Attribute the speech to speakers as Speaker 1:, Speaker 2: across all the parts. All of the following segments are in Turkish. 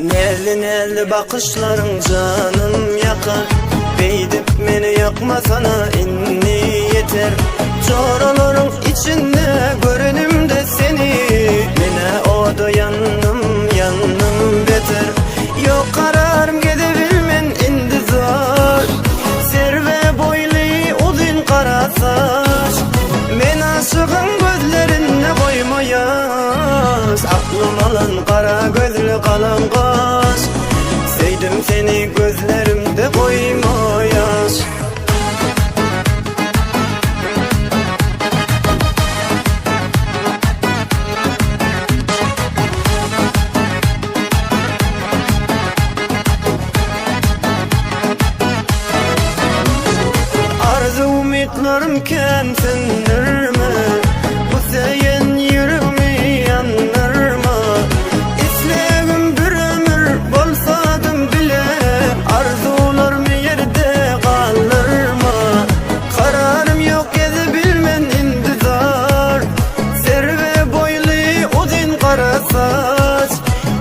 Speaker 1: Nelli nelli bakışların canım yakar. Beydip beni yakma sana inni yeter. Çoraların içinde görünüm de seni. Mine oda yanım yanım beter. Yok kararım gidebilmen indizar. Serve boylu uzun kara saç. Men aşığın gözlerine koymayas. Aklım alan kara gözlü kalan kaş. Sevdim seni gözlerimde koymayas. Arzu umutlarımken sendirme. Bu seyen yüreğimi yandırma. İslegim bir ömür bolsadım bile. Arzularımı yerde kaldırma. Kararım yok edebilmen intizar. Serve boylu uzun kara saç.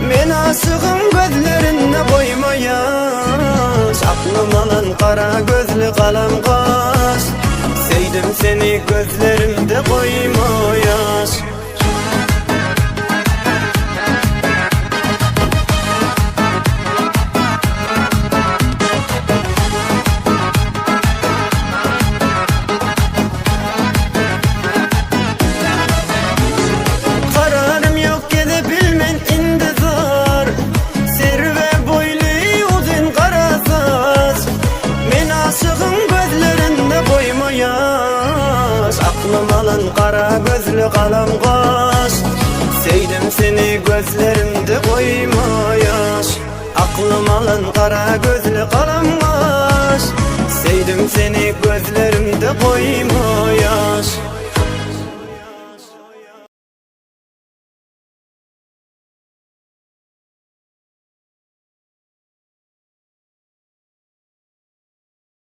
Speaker 1: Men aşığım gözlerine koymayas. Aklım alan kara gözlü kalan kaş. Sevdim seni gözlerimde koymayas. Kararım yok edebilmen intizar. Serve boylu uzun kara saç. Men aşığım gözlerinde koymayas. Aklım alan kara gözlü kalan kaş. Sevdim seni gözlerimde koymayas. Aklım alan kara gözlü kalan kaş. Sevdim seni gözlerimde koymayas.